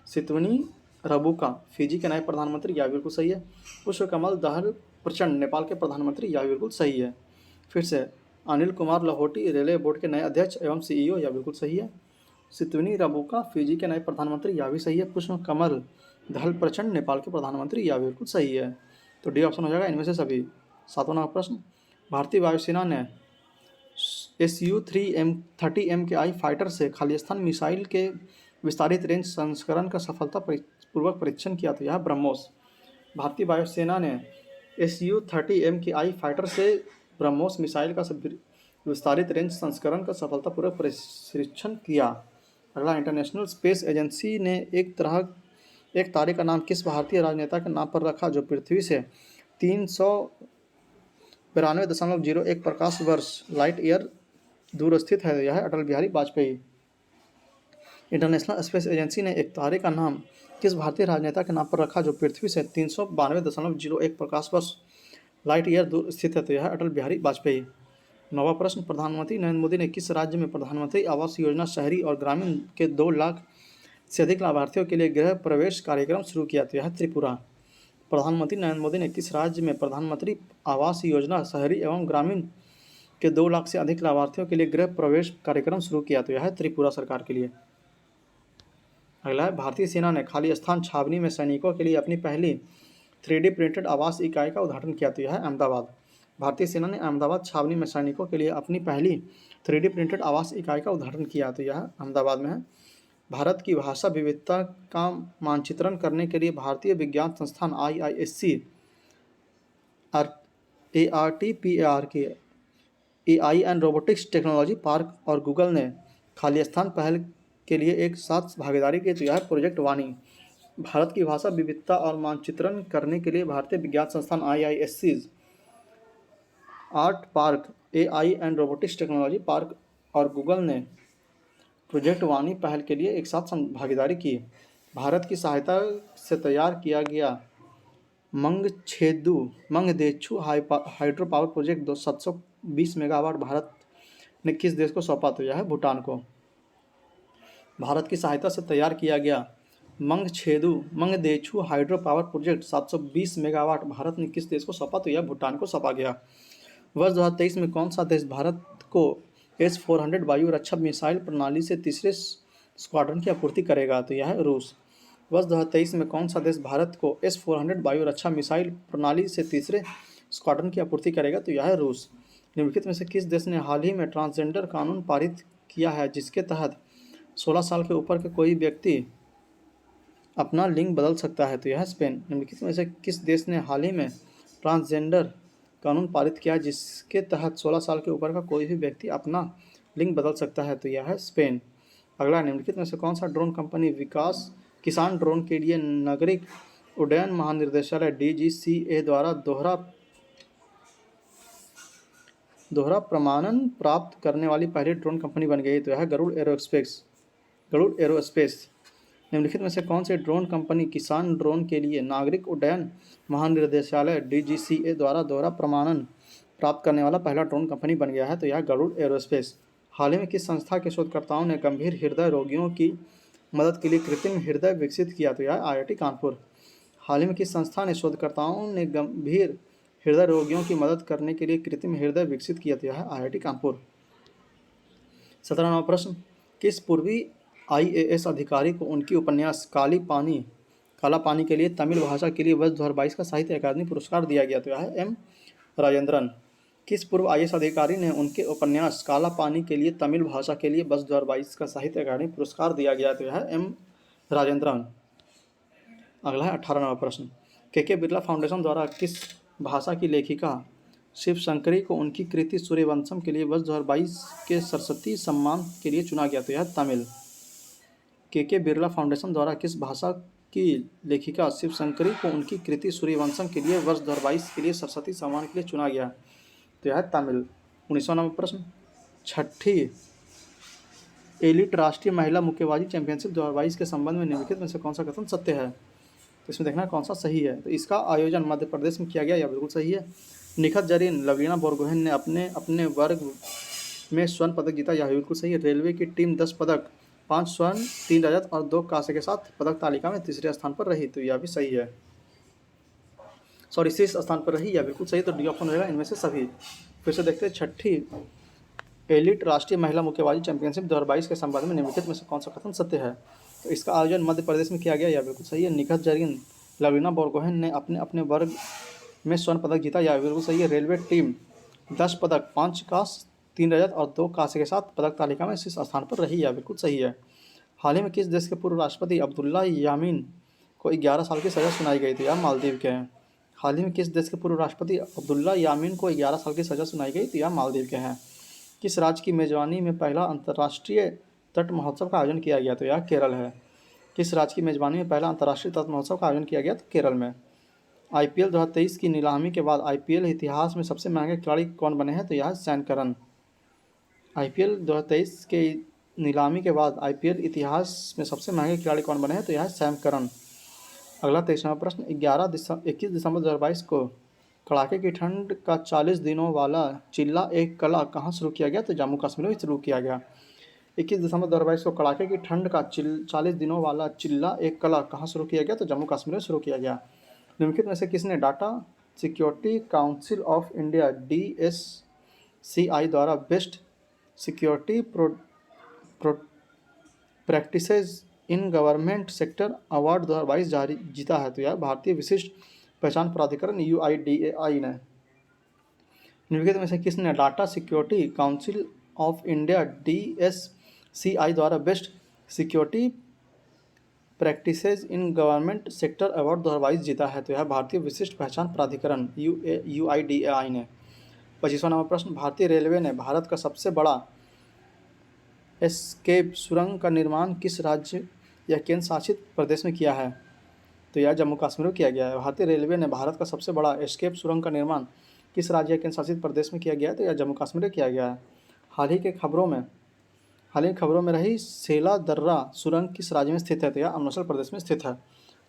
सितवनी रबुका फिजी के नए प्रधानमंत्री, यह बिल्कुल सही है। पुष्पकमल दहल प्रचंड नेपाल के प्रधानमंत्री, यह बिल्कुल सही है। फिर से, अनिल कुमार लाहौटी रेलवे बोर्ड के नए अध्यक्ष एवं CEO, यह बिल्कुल सही है। सितवनी रबुका फिजी के नए प्रधानमंत्री, यह भी सही है। पुष्पकमल दहल प्रचंड नेपाल के प्रधानमंत्री, यह बिल्कुल सही है। तो डी ऑप्शन हो जाएगा इनमें से सभी। 7वां नंबर प्रश्न, भारतीय वायुसेना ने Su-30MKI फाइटर से खालिस्तान मिसाइल के विस्तारित रेंज संस्करण का सफलतापूर्वक परीक्षण किया। तो यह ब्रह्मोस। भारतीय वायुसेना ने Su-30MKI फाइटर से ब्रह्मोस मिसाइल का विस्तारित रेंज संस्करण का सफलतापूर्वक परीक्षण किया। अगला, इंटरनेशनल स्पेस एजेंसी ने एक तारे का नाम किस भारतीय राजनेता के नाम पर रखा जो पृथ्वी से 392.01 प्रकाश वर्ष लाइट ईयर दूर स्थित है? यह है Atal Bihari Vajpayee. International space agency ने एक तारे का नाम किस भारतीय राजनेता के नाम पर रखा जो पृथ्वी से 392.01 प्रकाश वर्ष लाइट ईयर दूर स्थित है? तो यह है अटल बिहारी वाजपेयी। 9वां प्रश्न, प्रधानमंत्री नरेंद्र मोदी ने किस राज्य में प्रधानमंत्री आवास योजना शहरी और ग्रामीण के 2 लाख से अधिक लाभार्थियों के लिए गृह प्रवेश कार्यक्रम शुरू किया? तो यह है त्रिपुरा। प्रधानमंत्री नरेंद्र मोदी ने किस राज्य में प्रधानमंत्री आवास योजना शहरी एवं ग्रामीण के 2 लाख से अधिक लाभार्थियों के लिए गृह प्रवेश कार्यक्रम शुरू किया? तो यह है त्रिपुरा सरकार के लिए। अगला है, भारतीय सेना ने खालिस्तान छावनी में सैनिकों के लिए अपनी पहली 3D प्रिंटेड आवास इकाई का उद्घाटन किया? तो यह है अहमदाबाद। भारतीय सेना ने अहमदाबाद छावनी में सैनिकों के लिए अपनी पहली 3D प्रिंटेड आवास इकाई का उद्घाटन किया। तो यह अहमदाबाद में है। भारत की भाषा विविधता का मानचित्रण करने के लिए भारतीय विज्ञान संस्थान IISc ARTPAR के AI and robotics technology park और गूगल ने खालिस्तान पहल के लिए एक साथ भागीदारी की। तो यह है प्रोजेक्ट वाणी। भारत की भाषा विविधता और मानचित्रण करने के लिए भारतीय विज्ञान संस्थान IISc art park, AI and robotics technology park और गूगल ने प्रोजेक्ट वाणी पहल के लिए एक साथ भागीदारी की। भारत की सहायता से तैयार किया गया Mangdechhu hydro power project 720 megawatt Bharat ने किस देश को सौंपा? तो यह है भूटान को। भारत की सहायता से तैयार किया गया Mangdechhu hydro power project 720 megawatt Bharat ने किस देश को सौंपा? तो यह भूटान को सौंपा गया। वर्ष 2023 में कौन सा देश भारत को S-400 वायु रक्षा मिसाइल प्रणाली से तीसरे स्क्वाड्रन की आपूर्ति करेगा? तो यह है रूस। वर्ष 2023 में कौन सा देश भारत को S-400 वायु रक्षा मिसाइल प्रणाली से तीसरे स्क्वाड्रन की आपूर्ति करेगा? तो यह है रूस। निम्नलिखित में से किस देश ने हाल ही में ट्रांसजेंडर कानून पारित किया है जिसके तहत 16 साल के ऊपर के कोई व्यक्ति अपना लिंग बदल सकता है? तो यह है स्पेन। निम्नलिखित में से किस देश ने हाल ही में ट्रांसजेंडर कानून पारित किया है जिसके तहत 16 साल के ऊपर का कोई भी व्यक्ति अपना लिंग बदल सकता है? तो यह है स्पेन। अगला, निम्नलिखित में से कौन सा ड्रोन कंपनी किसान ड्रोन के लिए नागरिक उड्डयन महानिदेशालय DGCA द्वारा दोहरा प्रमाणन प्राप्त करने वाली पहली ड्रोन कंपनी बन गई? तो यह है गरुड़ एरोस्पेस। निम्नलिखित में से कौन सी ड्रोन कंपनी किसान ड्रोन के लिए नागरिक उड्डयन महानिदेशालय DGCA द्वारा दोहरा प्रमाणन प्राप्त करने वाला पहला ड्रोन कंपनी बन गया है? तो यह गरुड़ एरोस्पेस। हाल ही में किस संस्था के शोधकर्ताओं ने गंभीर हृदय रोगियों की मदद के लिए कृत्रिम हृदय विकसित किया? तो यह IIT कानपुर। हाल ही में किस संस्था ने शोधकर्ताओं ने गंभीर हृदय रोगियों की मदद करने के लिए कृत्रिम हृदय विकसित किया? तो यह IIT कानपुर। 17वां प्रश्न, किस पूर्वी IAS अधिकारी को उनकी उपन्यास काला पानी के लिए तमिल भाषा के लिए वर्ष 2022 का साहित्य अकादमी पुरस्कार दिया गया? तो यह है M राजेंद्रन। किस पूर्व IAS अधिकारी ने उनके उपन्यास काला पानी के लिए तमिल भाषा के लिए वर्ष 2022 का साहित्य अकादमी पुरस्कार दिया गया? तो यह है M राजेंद्रन। अगला है 18वां प्रश्न। के बिरला फाउंडेशन द्वारा किस भाषा की लेखिका शिव शंकरी को उनकी कृति सूर्यवंशम के लिए वर्ष 2022 के सरस्वती सम्मान के लिए चुना गया? तो यह तमिल। के बिरला फाउंडेशन द्वारा किस भाषा की लेखिका शिव शंकरी को उनकी कृति सूर्यवंशम के लिए वर्ष 2022 के लिए सरस्वती सम्मान के लिए चुना गया? तो यह है तमिल। 19वां नंबर प्रश्न। छठी एलिट राष्ट्रीय महिला मुक्केबाजी चैंपियनशिप 2022 के संबंध में निम्नलिखित में से कौन सा कथन सत्य है? तो इसमें देखना कौन सा सही है। तो इसका आयोजन मध्य प्रदेश में किया गया, यह बिल्कुल सही है। निखत जरीन लवलीना बोरगोहेन ने अपने अपने वर्ग में स्वर्ण पदक जीता, यह बिल्कुल सही है। रेलवे की टीम 10 पदक, 5 स्वर्ण, 3 रजत और 2 कांस्य के साथ पदक तालिका में तीसरे स्थान पर रही, तो यह भी सही है। सॉरी, शीर्ष स्थान पर रही, यह बिल्कुल सही। तो डी ऑप्शन रहेगा इनमें से सभी। फिर से देखते हैं छठी एलिट राष्ट्रीय महिला मुक्केबाजी चैंपियनशिप 2022 के संबंध में निम्नलिखित में से कौन सा कथन सत्य है? तो इसका आयोजन मध्य प्रदेश में किया गया, यह बिल्कुल सही है। निखत जरीन लवलीना बोरगोहेन ने अपने अपने वर्ग में स्वर्ण पदक जीता, यह बिल्कुल सही है। रेलवे टीम 10 पदक, 5 कांस्य, 3 रजत और 2 कांस्य के साथ पदक तालिका में शीर्ष स्थान पर रही, यह बिल्कुल सही है। हाल ही में किस देश के पूर्व राष्ट्रपति अब्दुल्ला यामीन को 11 साल की सज़ा सुनाई गई? तो यह मालदीव के हैं। हाल ही में किस देश के पूर्व राष्ट्रपति अब्दुल्ला यामीन को 11 साल की सज़ा सुनाई गई? तो यह मालदीव के हैं। किस राज्य की मेजबानी में पहला अंतर्राष्ट्रीय तट महोत्सव का आयोजन किया गया? तो यह केरल है। किस राज्य की मेजबानी में पहला अंतर्राष्ट्रीय तट महोत्सव का आयोजन किया गया? तो केरल में। आईपीएल 2023 की नीलामी के बाद आईपीएल इतिहास में सबसे महंगे खिलाड़ी कौन बने हैं? तो यह सैम करन। आईपीएल 2023 के नीलामी के बाद आईपीएल इतिहास में सबसे महंगे खिलाड़ी कौन बने हैं? तो यह सैम करन। अगला 23वां प्रश्न। 21 दिसंबर 2022 को कड़ाके की ठंड का 40 दिनों वाला चिल्ला एक कला कहाँ शुरू किया गया? तो जम्मू कश्मीर में शुरू किया गया। 21 दिसंबर 2022 को कड़ाके की ठंड का 40 दिनों वाला चिल्ला एक कला कहाँ शुरू किया गया? तो जम्मू कश्मीर में शुरू किया गया। निम्नलिखित में से किसने data security council of India DSCI द्वारा best security practices in government sector award 2022 जारी जीता है? तो यह भारतीय विशिष्ट पहचान प्राधिकरण UIDAI ने। निम्नलिखित में से किसने data security council of India DSCI द्वारा best security practices in government sector award 2022 जीता है? तो यह भारतीय विशिष्ट पहचान प्राधिकरण UIDAI ने। 25वां नंबर प्रश्न। भारतीय रेलवे ने भारत का सबसे बड़ा एस्केप सुरंग का निर्माण किस राज्य या केंद्र शासित प्रदेश में किया है? तो यह जम्मू कश्मीर में किया गया है। भारतीय रेलवे ने भारत का सबसे बड़ा एस्केप सुरंग का निर्माण किस राज्य या केंद्र शासित प्रदेश में किया गया है? तो यह जम्मू कश्मीर में किया गया है। हाल ही की खबरों में रही सेला दर्रा सुरंग किस राज्य में स्थित है? तो यह अरुणाचल प्रदेश में स्थित है।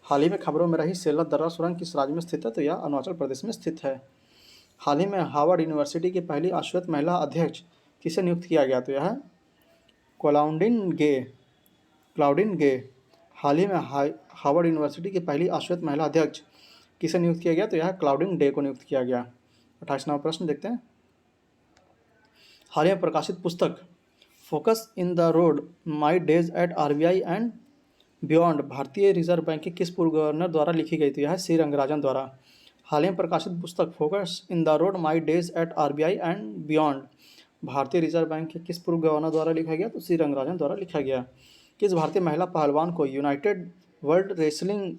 हाल ही में खबरों में रही सेला दर्रा सुरंग किस राज्य में स्थित है? तो यह अरुणाचल प्रदेश में स्थित है। हाल ही में हार्वर्ड यूनिवर्सिटी की पहली अश्वेत महिला अध्यक्ष किसे नियुक्त किया गया? तो यह क्लाउडिन गे। हाल ही में हार्वर्ड यूनिवर्सिटी की पहली अश्वेत महिला अध्यक्ष किसे नियुक्त किया गया? तो यह क्लाउडिन डे को नियुक्त किया गया। 28वां प्रश्न देखते हैं। हाल ही में प्रकाशित पुस्तक focus in the road my days at RBI and beyond भारतीय रिजर्व बैंक के किस पूर्व गवर्नर द्वारा लिखी गई? तो यह सी रंगराजन द्वारा। हाल ही में प्रकाशित पुस्तक focus in the road my days at RBI and beyond भारतीय रिजर्व बैंक के किस पूर्व गवर्नर द्वारा लिखा गया? तो सी रंगराजन द्वारा लिखा गया। किस भारतीय महिला पहलवान को United world wrestling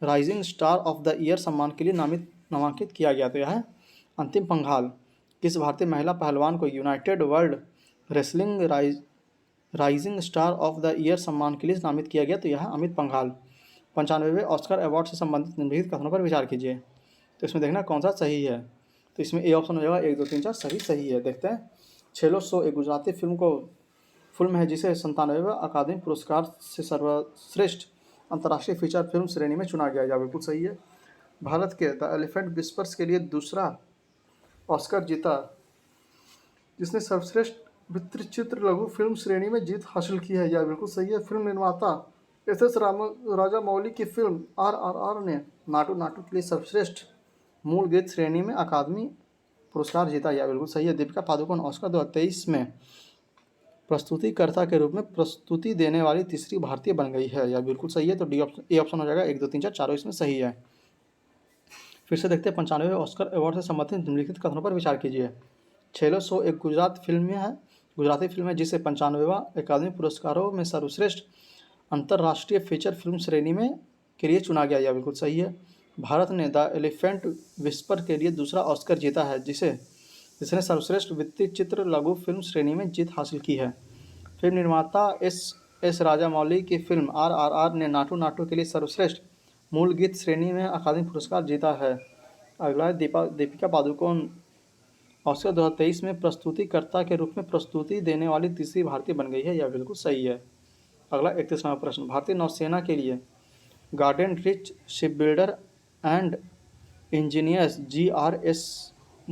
rising star of the year सम्मान के लिए नामांकित किया गया? तो यह है अंतिम पंघाल। किस भारतीय महिला पहलवान को United world wrestling rising star of the year सम्मान के लिए नामित किया गया? तो यह है अमित पंघाल। 95वें ऑस्कर अवार्ड से संबंधित निम्नलिखित कथनों पर विचार कीजिए। तो इसमें देखना कौन सा सही है। तो इसमें ए ऑप्शन हो जाएगा 1 2 3 4 सही है। देखते हैं। छेलो सो एक गुजराती फिल्म है जिसे 97वें अकादमी पुरस्कार से सर्वश्रेष्ठ अंतर्राष्ट्रीय फीचर फिल्म श्रेणी में चुना गया, यह बिल्कुल सही है। भारत के द एलिफेंट विस्पर्स के लिए दूसरा ऑस्कर जीता, जिसने सर्वश्रेष्ठ वृत्तचित्र लघु फिल्म श्रेणी में जीत हासिल की है, यह बिल्कुल सही है। फिल्म निर्माता SS राजामौली की फिल्म RRR ने नाटू नाटू के लिए सर्वश्रेष्ठ मूल गीत श्रेणी में अकादमी पुरस्कार जीता, यह बिल्कुल सही है। दीपिका पादुकोण ऑस्कर 2023 में प्रस्तुतिकर्ता के रूप में प्रस्तुति देने वाली तीसरी भारतीय बन गई है, यह बिल्कुल सही है। तो ए ऑप्शन हो जाएगा 1 2 3 4 चारों इसमें सही है। फिर से देखते हैं 95वें ऑस्कर अवार्ड से संबंधित निम्नलिखित कथनों पर विचार कीजिए। छेलो सो एक गुजराती फिल्म है जिसे 95वां अकादमी पुरस्कारों में सर्वश्रेष्ठ अंतर्राष्ट्रीय फीचर फिल्म श्रेणी में के लिए चुना गया, यह बिल्कुल सही है। भारत ने द एलिफेंट विस्पर के लिए दूसरा ऑस्कर जीता है, जिसने सर्वश्रेष्ठ वित्तीय चित्र लघु फिल्म श्रेणी में जीत हासिल की है। फिल्म निर्माता एस राजामौली की फिल्म RRR ने नाटू नाटू के लिए सर्वश्रेष्ठ मूल गीत श्रेणी में अकादमी पुरस्कार जीता है। अगला है दीपिका पादुकोण ऑस्कर 2023 में प्रस्तुतिकर्ता के रूप में प्रस्तुति देने वाली तीसरी भारतीय बन गई है, यह बिल्कुल सही है। अगला 31वां प्रश्न, भारतीय नौसेना के लिए garden rich shipbuilder and engineers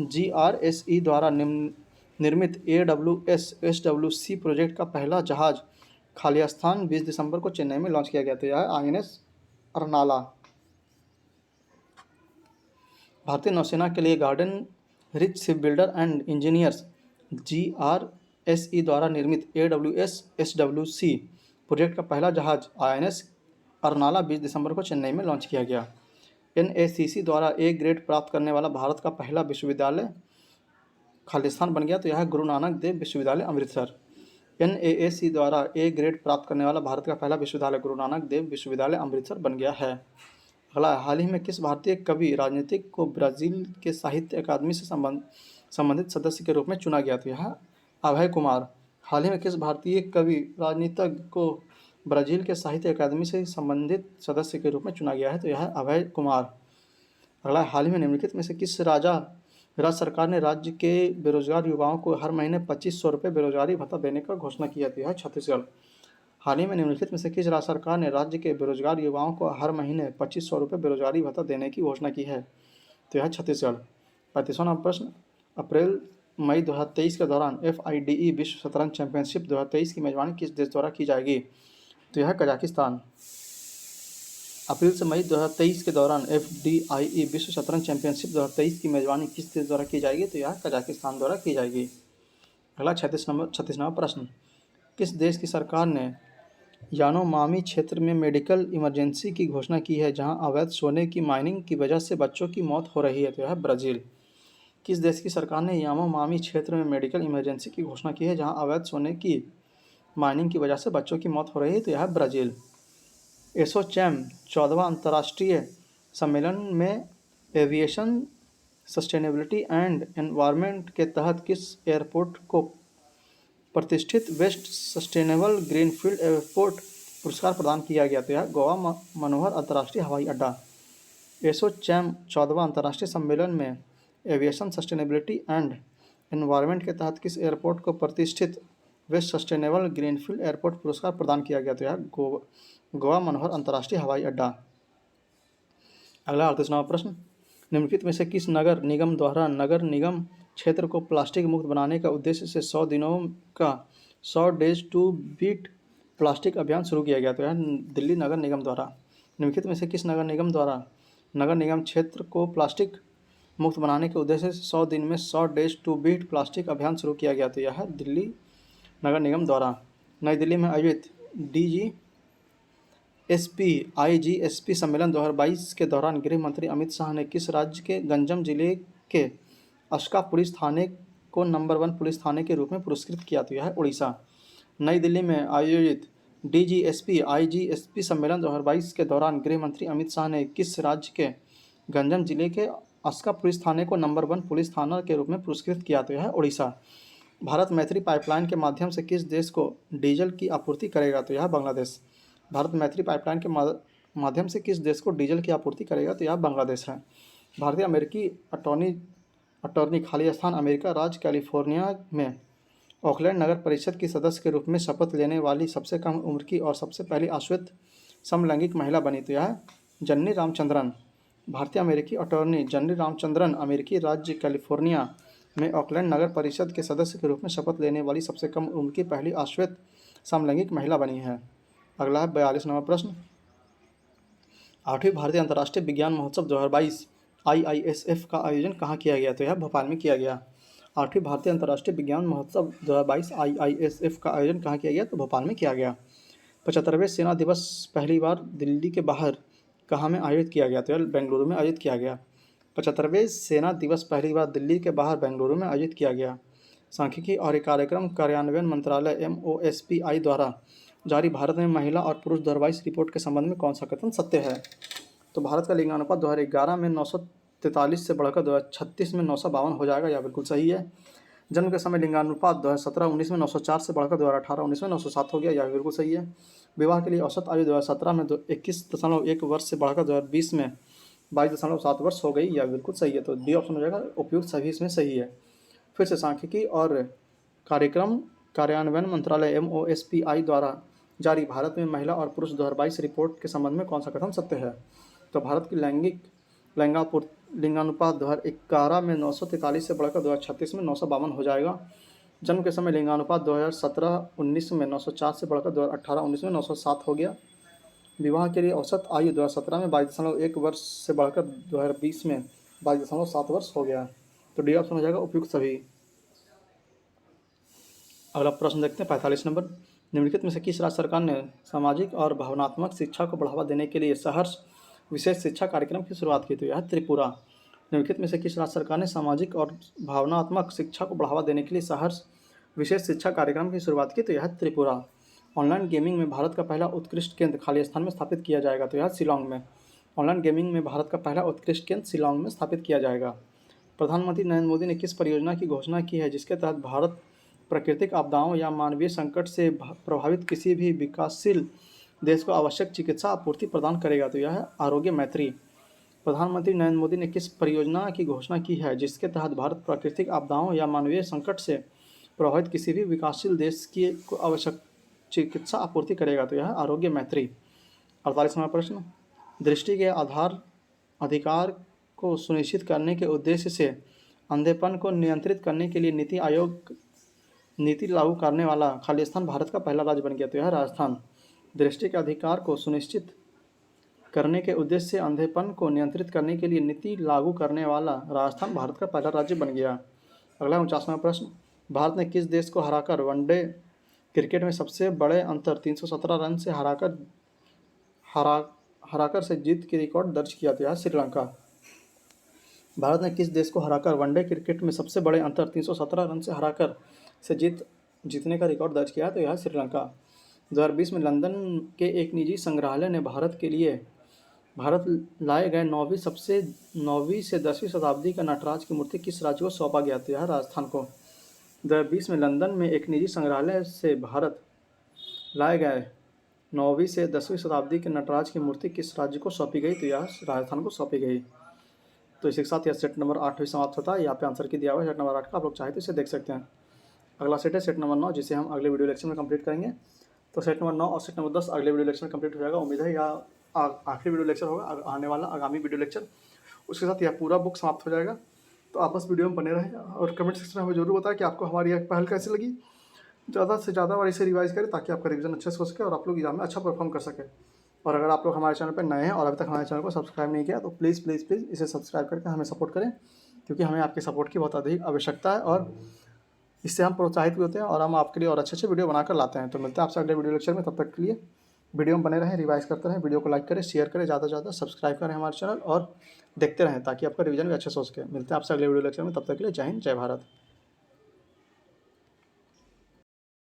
GRSE द्वारा निर्मित AWS-SWC प्रोजेक्ट का पहला जहाज खालिस्तान 20 दिसंबर को चेन्नई में लॉन्च किया गया था, यह है INS अर्नाला। भारतीय नौसेना के लिए garden rich shipbuilder and engineers GRSE द्वारा निर्मित AWS-SWC प्रोजेक्ट का पहला जहाज INS अर्नाला 20 दिसंबर को चेन्नई में लॉन्च किया गया। NACC द्वारा A ग्रेड प्राप्त करने वाला भारत का पहला विश्वविद्यालय खालिस्तान बन गया, तो यह गुरु नानक देव विश्वविद्यालय अमृतसर। NAAC द्वारा A ग्रेड प्राप्त करने वाला भारत का पहला विश्वविद्यालय गुरु नानक देव विश्वविद्यालय अमृतसर बन गया है। अगला, हाल ही में किस भारतीय कवि राजनीतिक को ब्राज़ील के साहित्य अकादमी से संबंधित सदस्य के रूप में चुना गया, तो यह अभय कुमार। हाल ही में किस भारतीय कवि राजनीतिज्ञ को ब्राज़ील के साहित्य अकादमी से संबंधित सदस्य के रूप में चुना गया है, तो यह अभय कुमार। अगला, हाल ही में निम्नलिखित में से किस राज्य सरकार ने राज्य के बेरोजगार युवाओं को हर महीने 2500 रुपये बेरोजगारी भत्ता देने का घोषणा किया, तो यह छत्तीसगढ़। हाल ही में निम्नलिखित में से किस राज्य सरकार ने राज्य के बेरोजगार युवाओं को हर महीने 2500 रुपये बेरोजगारी भत्ता देने की घोषणा की है, तो यह छत्तीसगढ़। 35वां प्रश्न, अप्रैल मई 2023 के दौरान FIDE विश्व शतरंज चैंपियनशिप 2023 की मेजबानी किस देश द्वारा की जाएगी, तो यह कजाकिस्तान। अप्रैल से मई 2023 के दौरान FDIE विश्व शतरंज चैंपियनशिप 2023 की मेजबानी किस देश द्वारा की जाएगी, तो यह कजाकिस्तान द्वारा की जाएगी। अगला 36वां प्रश्न, किस देश की सरकार ने यानोमामी क्षेत्र में मेडिकल इमरजेंसी की घोषणा की है, जहां अवैध सोने की माइनिंग की वजह से बच्चों की मौत हो रही है, तो यह ब्राज़ील। किस देश की सरकार ने यानोमामी क्षेत्र में मेडिकल इमरजेंसी की घोषणा की है, जहां अवैध सोने की माइनिंग की वजह से बच्चों की मौत हो रही है, तो यह ब्राज़ील। एसोचैम 14वां अंतर्राष्ट्रीय सम्मेलन में एविएशन सस्टेनेबिलिटी एंड एनवायरनमेंट के तहत किस एयरपोर्ट को प्रतिष्ठित बेस्ट सस्टेनेबल ग्रीनफील्ड एयरपोर्ट पुरस्कार प्रदान किया गया, तो यह गोवा मनोहर अंतर्राष्ट्रीय हवाई अड्डा। एसोचैम 14वां अंतर्राष्ट्रीय सम्मेलन में एविएशन सस्टेनेबिलिटी एंड एनवायरनमेंट के तहत किस एयरपोर्ट को प्रतिष्ठित बेस्ट सस्टेनेबल ग्रीनफील्ड एयरपोर्ट पुरस्कार प्रदान किया गया, तो यह गोवा मनोहर अंतर्राष्ट्रीय हवाई अड्डा। अगला 38वां प्रश्न, निम्नलिखित में से किस नगर निगम द्वारा नगर निगम क्षेत्र को प्लास्टिक मुक्त बनाने का उद्देश्य से 100 दिनों का 100 डेज टू बीट प्लास्टिक अभियान शुरू किया गया, तो यह दिल्ली नगर निगम द्वारा। निम्नलिखित में से किस नगर निगम द्वारा नगर निगम क्षेत्र को प्लास्टिक मुक्त बनाने के उद्देश्य से 100 दिन में 100 डेज टू बीट प्लास्टिक अभियान शुरू किया गया, तो यह दिल्ली नगर निगम द्वारा। नई दिल्ली में आयोजित IGSP सम्मेलन 2022 के दौरान गृह मंत्री अमित शाह ने किस राज्य के गंजम जिले के अस्का पुलिस थाने को नंबर 1 पुलिस थाने के रूप में पुरस्कृत किया, तो यह है उड़ीसा। नई दिल्ली में आयोजित IGSP सम्मेलन 2022 के दौरान गृह मंत्री अमित शाह ने किस राज्य के गंजम जिले के अस्का पुलिस थाने को नंबर 1 पुलिस थाना के रूप में पुरस्कृत किया, तो यह है उड़ीसा। भारत मैत्री पाइपलाइन के माध्यम से किस देश को डीजल की आपूर्ति करेगा, तो यह बांग्लादेश। भारत मैत्री पाइपलाइन के माध्यम से किस देश को डीजल की आपूर्ति करेगा, तो यह बांग्लादेश है। भारतीय अमेरिकी अटॉर्नी खालिस्तान अमेरिका राज्य कैलिफोर्निया में ऑकलैंड नगर परिषद की सदस्य के रूप में शपथ लेने वाली सबसे कम उम्र की और सबसे पहली आश्वस्त समलैंगिक महिला बनी, तो यह जन्नी रामचंद्रन। भारतीय अमेरिकी अटॉर्नी जन्नी रामचंद्रन अमेरिकी राज्य कैलिफोर्निया में ऑकलैंड नगर परिषद के सदस्य के रूप में शपथ लेने वाली सबसे कम उम्र की पहली आश्वस्त समलैंगिक महिला बनी है। अगला है 42वां प्रश्न, 8वीं भारतीय अंतर्राष्ट्रीय विज्ञान महोत्सव 2022 IISF का आयोजन कहाँ किया गया, तो यह भोपाल में किया गया। 8वीं भारतीय अंतर्राष्ट्रीय विज्ञान महोत्सव 2022 IISF का आयोजन कहाँ किया गया, तो भोपाल में किया गया। 75वें सेना दिवस पहली बार दिल्ली के बाहर कहाँ में आयोजित किया गया, तो यह बेंगलुरु में आयोजित किया गया। 75वें सेना दिवस पहली बार दिल्ली के बाहर बेंगलुरु में आयोजित किया गया। सांख्यिकी और कार्यक्रम कार्यान्वयन मंत्रालय MOSPI द्वारा जारी भारत में महिला और पुरुष दरवाइस रिपोर्ट के संबंध में कौन सा कथन सत्य है? तो भारत का लिंगानुपात 2011 में 943 से बढ़कर 2036 में 952 हो जाएगा, यह बिल्कुल सही है। जन्म के समय लिंगानुपात 2017-19 में 904 से बढ़कर 2018-19 में 907 हो गया, यह बिल्कुल सही है। विवाह के लिए औसत आयु 2017 में 21.1 वर्ष से बढ़कर 2020 में 22.7 वर्ष हो गई, यह बिल्कुल सही है। तो डी ऑप्शन हो जाएगा, उपयुक्त सभी इसमें सही है। फिर से सांख्यिकी और कार्यक्रम कार्यान्वयन मंत्रालय MOSPI द्वारा जारी भारत में महिला और पुरुष दरवाइस रिपोर्ट के संबंध में कौन सा कथन सत्य है? तो भारत की लिंगानुपात 2011 में 943 से बढ़कर 2036 में 952 हो जाएगा। जन्म के समय लिंगानुपात 2017-19 में 904 से बढ़कर 2018-19 में 907 हो गया। विवाह के लिए औसत आयु 2017 में 22.1 वर्ष से बढ़कर 2020 में 22.7 वर्ष हो गया। तो डी ऑप्शन हो जाएगा, उपयुक्त सभी। अगला प्रश्न देखते हैं 45 नंबर। निम्नलिखित में से किस राज्य सरकार ने सामाजिक और भावनात्मक शिक्षा को बढ़ावा देने के लिए सहर्ष विशेष शिक्षा कार्यक्रम की शुरुआत की? तो यह त्रिपुरा। निम्नलिखित में से किस राज्य सरकार ने सामाजिक और भावनात्मक शिक्षा को बढ़ावा देने के लिए सहर्ष विशेष शिक्षा कार्यक्रम की शुरुआत की? तो यह त्रिपुरा। ऑनलाइन गेमिंग में भारत का पहला उत्कृष्ट केंद्र खालिस्तान में स्थापित किया जाएगा? तो यह शिलांग में। ऑनलाइन गेमिंग में भारत का पहला उत्कृष्ट केंद्र शिलांग में स्थापित किया जाएगा। प्रधानमंत्री नरेंद्र मोदी ने किस परियोजना की घोषणा की है जिसके तहत भारत प्राकृतिक आपदाओं या मानवीय संकट से प्रभावित किसी भी विकासशील देश को आवश्यक चिकित्सा आपूर्ति प्रदान करेगा? तो यह है आरोग्य मैत्री। प्रधानमंत्री नरेंद्र मोदी ने किस परियोजना की घोषणा की है जिसके तहत भारत प्राकृतिक आपदाओं या मानवीय संकट से प्रभावित किसी भी विकासशील देश की को आवश्यक चिकित्सा आपूर्ति करेगा? तो यह है आरोग्य मैत्री। 48वां प्रश्न। दृष्टि के अधिकार को सुनिश्चित करने के उद्देश्य से अंधेपन को नियंत्रित करने के लिए नीति आयोग नीति लागू करने वाला खालिस्तान भारत का पहला राज्य बन गया? तो यह राजस्थान। दृष्टि के अधिकार को सुनिश्चित करने के उद्देश्य से अंधेपन को नियंत्रित करने के लिए नीति लागू करने वाला राजस्थान भारत का पहला राज्य बन गया। अगला 49वां प्रश्न। भारत ने किस देश को हराकर वनडे क्रिकेट में सबसे बड़े अंतर 317 रन से हराकर से जीत की रिकॉर्ड दर्ज किया? तो यह श्रीलंका। भारत ने किस देश को हराकर वनडे क्रिकेट में सबसे बड़े अंतर 317 रन से हराकर से जीतने का रिकॉर्ड दर्ज किया? तो यह श्रीलंका। 2020 में लंदन के एक निजी संग्रहालय ने भारत लाए गए 9वीं से 10वीं शताब्दी का नटराज की मूर्ति किस राज्य को सौंपा गया? तो यह राजस्थान को। 2020 में लंदन में एक निजी संग्रहालय से भारत लाए गए 9वीं से 10वीं शताब्दी के नटराज की मूर्ति किस राज्य को सौंपी गई? तो यह राजस्थान को सौंपी गई। तो इसी के साथ यह सेट नंबर 8 भी समाप्त होता है। यहाँ पे आंसर की दिया हुआ है सेट नंबर 8 का, आप लोग चाहे तो इसे देख सकते हैं। अगला सेट है सेट नंबर 9, जिसे हम अगले वीडियो लेक्चर में कंप्लीट करेंगे। तो सेट नंबर 9 और सेट नंबर 10 अगले वीडियो लेक्चर में कंप्लीट हो जाएगा। उम्मीद है यह आखिरी वीडियो लेक्चर होगा, आने वाला आगामी वीडियो लेक्चर। उसके साथ यह पूरा बुक समाप्त हो जाएगा। तो आप बस वीडियो में बने रहें और कमेंट सेक्शन में हमें जरूर बताएं कि आपको हमारी यह पहल कैसी लगी। ज़्यादा से ज़्यादा बार इसे रिवाइज करें ताकि आपका रिवीजन अच्छे से हो सके और आप लोग एग्जाम में अच्छा परफॉर्म कर सकें। और अगर आप लोग हमारे चैनल पर नए हैं और अभी तक हमारे चैनल को सब्सक्राइब नहीं किया तो प्लीज़ प्लीज़ प्लीज़ इसे सब्सक्राइब करके हमें सपोर्ट करें, क्योंकि हमें आपके सपोर्ट की बहुत अधिक आवश्यकता है और इससे हम प्रोत्साहित भी होते हैं और हम आपके लिए और अच्छे अच्छे वीडियो बनाकर लाते हैं। तो मिलते हैं आपसे अगले वीडियो लेक्चर में। तब तक के लिए वीडियो में बने रहें, रिवाइज करते रहें, वीडियो को लाइक करें, शेयर करें, ज़्यादा से ज़्यादा सब्सक्राइब करें हमारे चैनल और देखते रहें ताकि आपका रिवीजन भी अच्छे से हो सके। मिलते हैं आपसे अगले वीडियो लेक्चर में। तब तक के लिए जय हिंद, जय भारत।